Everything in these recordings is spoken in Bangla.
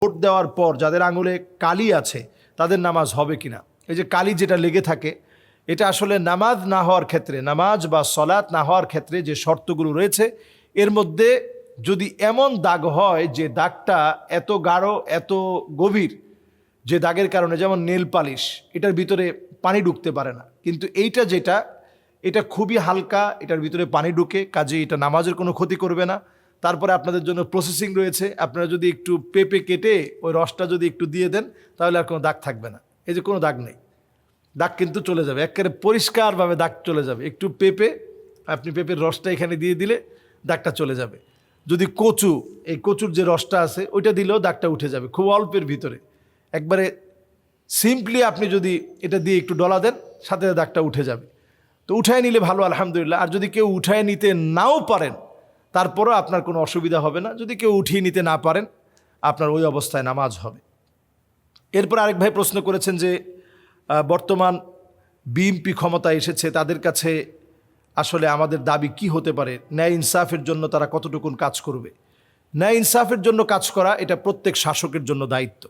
ভোট দেওয়ার পর যাদের আঙুলে কালি আছে তাদের নামাজ হবে কিনা। এই যে কালি যেটা লেগে থাকে, এটা আসলে নামাজ না হওয়ার ক্ষেত্রে, নামাজ বা সলাৎ না হওয়ার ক্ষেত্রে যে শর্তগুলো রয়েছে এর মধ্যে যদি এমন দাগ হয় যে দাগটা এত গাঢ় এত গভীর, যে দাগের কারণে যেমন নেল পালিশ, এটার ভিতরে পানি ঢুকতে পারে না, কিন্তু এইটা যেটা এটা খুবই হালকা, এটার ভিতরে পানি ঢুকে, কাজে এটা নামাজের কোনো ক্ষতি করবে না। তারপরে আপনাদের জন্য প্রসেসিং রয়েছে, আপনারা যদি একটু পেঁপে কেটে ওই রসটা যদি একটু দিয়ে দেন তাহলে আর কোনো দাগ থাকবে না। এই যে কোনো দাগ নেই, দাগ কিন্তু চলে যাবে, একেবারে পরিষ্কারভাবে দাগ চলে যাবে। একটু পেঁপে, আপনি পেঁপের রসটা এখানে দিয়ে দিলে দাগটা চলে যাবে। যদি কচু, এই কচুর যে রসটা আছে ওইটা দিলেও দাগটা উঠে যাবে খুব অল্পের ভিতরে। একবারে সিম্পলি আপনি যদি এটা দিয়ে একটু ডলা দেন সাথে দাগটা উঠে যাবে। তো উঠায় নিলে ভালো, আলহামদুলিল্লাহ। আর যদি কেউ উঠায় নিতে নাও পারেন তারপরও আপনার কোনো অসুবিধা হবে না। যদি কেউ উঠিয়ে নিতে না পারেন আপনার ওই অবস্থায় নামাজ হবে। এরপর আরেক ভাই প্রশ্ন করেছেন যে বর্তমান বিএনপি ক্ষমতায় এসেছে, তাদের কাছে আসলে আমাদের দাবি কি হতে পারে, ন্যায় ইনসাফের জন্য তারা কতটুকুন কাজ করবে। ন্যায় ইনসাফের জন্য কাজ করা এটা প্রত্যেক শাসকের জন্য দায়িত্ব,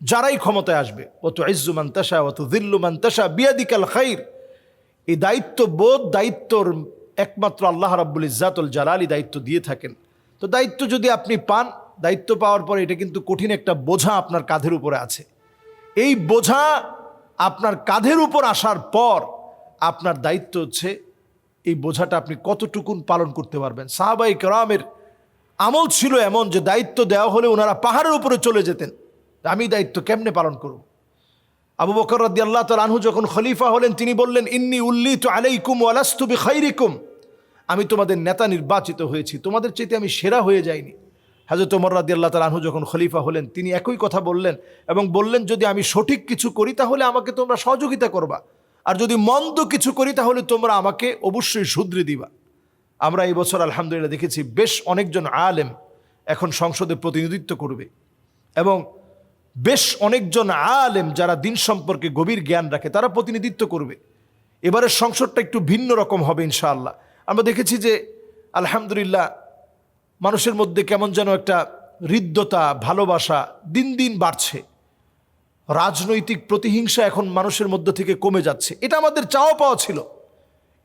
যারাই ক্ষমতায় আসবে। অত ইজ্জু মান তাশা অত যিল্লু মান তাশা বিয়াদিকাল খাইর, এই দায়িত্ববোধ, দায়িত্বর একমাত্র আল্লাহ রাব্বুল ইজ্জাতুল জালালি দায়িত্ব দিয়ে থাকেন। তো দায়িত্ব যদি আপনি পান, দায়িত্ব পাওয়ার পরে এটা কিন্তু কঠিন একটা বোঝা আপনার কাঁধের উপরে আছে। এই বোঝা আপনার কাঁধের উপর আসার পর আপনার দায়িত্ব হচ্ছে এই বোঝাটা আপনি কতটুকুন পালন করতে পারবেন। সাহাবাই কেরামের আমল ছিল এমন যে দায়িত্ব দেওয়া হলে ওনারা পাহাড়ের উপরে চলে যেতেন, আমি দায়িত্ব কেমনে পালন করব। আবু বকর রাদিয়াল্লাহু তাআলা আনহু যখন খলিফা হলেন তিনি বললেন, ইন্নী উল্লিতু আলাইকুম ওয়া লাস্তু বিখাইরিকুম, আমি তোমাদের নেতা নির্বাচিত হয়েছি, তোমাদের চাইতে আমি সেরা হয়ে যাইনি। হযরত ওমর রাদিয়াল্লাহু তাআলা আনহু যখন খলিফা হলেন তিনি একই কথা বললেন এবং বললেন, যদি আমি সঠিক কিছু করি তাহলে আমাকে তোমরা সহযোগিতা করবা, আর যদি মন্দ কিছু করি তাহলে তোমরা আমাকে অবশ্যই শুধরে দিবা। আমরা এই বছর আলহামদুলিল্লাহ দেখেছি বেশ অনেকজন আলেম এখন সংসদে প্রতিনিধিত্ব করবে, এবং বেশ অনেকজন আলেম যারা দিন সম্পর্কে গভীর জ্ঞান রাখে তারা প্রতিনিধিত্ব করবে। এবারের সংসদটা একটু ভিন্ন রকম হবে ইনশাআল্লাহ। আমরা দেখেছি যে আলহামদুলিল্লাহ মানুষের মধ্যে কেমন যেন একটা হৃদ্যতা, ভালোবাসা দিন দিন বাড়ছে। রাজনৈতিক প্রতিহিংসা এখন মানুষের মধ্য থেকে কমে যাচ্ছে। এটা আমাদের চাওয়া পাওয়া ছিল।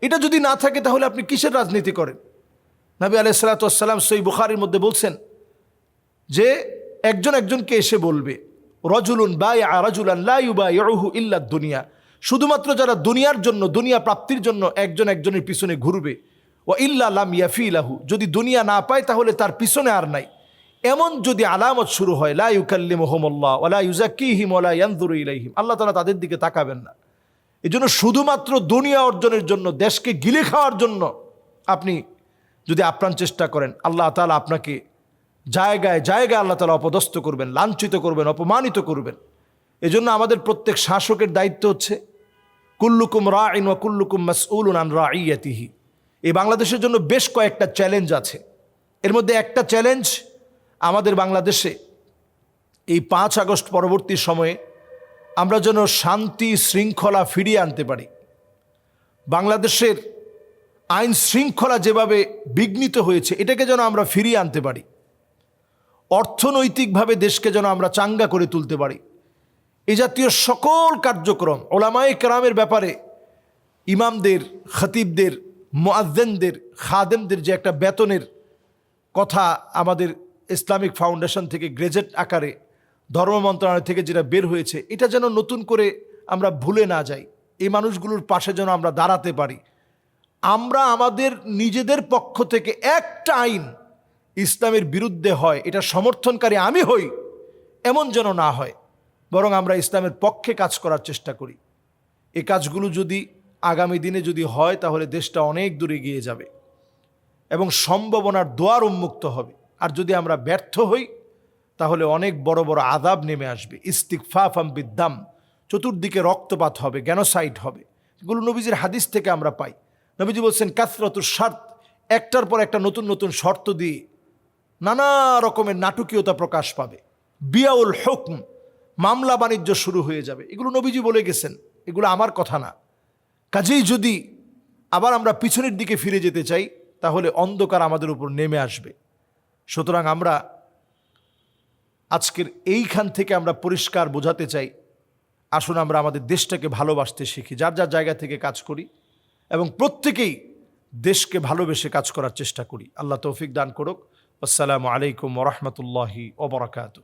এটা যদি না থাকে তাহলে আপনি কিসের রাজনীতি করেন। নবী আলাইহিস সালাতু ওয়াস সালাম সহিহ বুখারীর মধ্যে বলছেন যে একজন একজনকে এসে বলবে, রজুলুন বায়আ রাজুলান লা ইউবাইউহু ইল্লা দুনিয়া, শুধুমাত্র যারা দুনিয়ার জন্য, দুনিয়া প্রাপ্তির জন্য একজন একজনের পিছনে ঘুরবে, ওয়া ইল্লা লাম ইয়াফি লাহু, যদি দুনিয়া না পায় তাহলে তার পিছনে আর নাই, এমন যদি আলামত শুরু হয়, লা ইউকাল্লিমুহুমুল্লাহ ওয়া লা ইউযাক্কিহিম ওয়া লা ইয়ানজুরু ইলাইহিম, আল্লাহ তাআলা তাদের দিকে তাকাবেন না। এজন্য শুধুমাত্র দুনিয়া অর্জনের জন্য, দেশকে গিলে খাওয়ার জন্য আপনি যদি আপ্রাণ চেষ্টা করেন, আল্লাহ তাআলা আপনাকে জায়গায় জায়গায় আল্লাহ তাআলা অপদস্থ করবেন, লাঞ্ছিত করবেন, অপমানিত করবেন। এজন্য আমাদের প্রত্যেক শাসকের দায়িত্ব হচ্ছে কুল্লুকুম রাইন ওয়া কুল্লুকুম মাসউলুন আন রাইয়াতিহি। এই বাংলাদেশের জন্য বেশ কয়েকটা চ্যালেঞ্জ আছে। এর মধ্যে একটা চ্যালেঞ্জ আমাদের বাংলাদেশে এই 5 আগস্ট পরবর্তী সময়ে আমরা যেন শান্তি শৃঙ্খলা ফিরিয়ে আনতে পারি। বাংলাদেশের আইন শৃঙ্খলা যেভাবে বিঘ্নিত হয়েছে এটাকে যেন আমরা ফিরিয়ে আনতে পারি। অর্থনৈতিকভাবে দেশকে যেন আমরা চাঙ্গা করে তুলতে পারি। এই জাতীয় সকল কার্যক্রম ওলামায়ে কেরামের ব্যাপারে, ইমামদের, খতিবদের, মুয়াজ্জিনদের, খাদেমদের যে একটা বেতনের কথা আমাদের ইসলামিক ফাউন্ডেশন থেকে গ্রেজেট আকারে ধর্ম মন্ত্রণালয় থেকে যেটা বের হয়েছে, এটা যেন নতুন করে আমরা ভুলে না যাই। এই মানুষগুলোর পাশে যেন আমরা দাঁড়াতে পারি। আমরা আমাদের নিজেদের পক্ষ থেকে একটা আইন ইসলামের বিরুদ্ধে হয় এটা সমর্থনকারী আমি হই, এমন যেন না হয়, বরং আমরা ইসলামের পক্ষে কাজ করার চেষ্টা করি। এই কাজগুলো যদি আগামী দিনে যদি হয় তাহলে দেশটা অনেক দূরে এগিয়ে যাবে এবং সম্ভাবনার দ্বার উন্মুক্ত হবে। আর যদি আমরা ব্যর্থ হই তাহলে অনেক বড় বড় আযাব নেমে আসবে। ইস্তিগফাফাম বিদ্দাম, চতুর্দিকে রক্তপাত হবে, গ্যানোসাইড হবে। এগুলো নবীজির হাদিস থেকে আমরা পাই। নবীজি বলছেন কাসরাতুশ শার্ত, একটার পর একটা নতুন নতুন শর্ত দিয়ে নানা রকমের নাটকীয়তা প্রকাশ পাবে। বিয়াউল হুকম, মামলা বাণিজ্য শুরু হয়ে যাবে। এগুলো নবীজি বলে গেছেন, এগুলো আমার কথা না। কাজেই যদি আবার আমরা পিছনের দিকে ফিরে যেতে চাই তাহলে অন্ধকার আমাদের উপর নেমে আসবে। সুতরাং আমরা আজকের এইখান থেকে আমরা পরিষ্কার বোঝাতে চাই, আসুন আমরা আমাদের দেশটাকে ভালোবাসতে শিখি, যার যার জায়গা থেকে কাজ করি এবং প্রত্যেকেই দেশকে ভালোবেসে কাজ করার চেষ্টা করি। আল্লাহ তৌফিক দান করুক। আসসালামু আলাইকুম ওয়া রাহমাতুল্লাহি ওয়া বারাকাতুহু।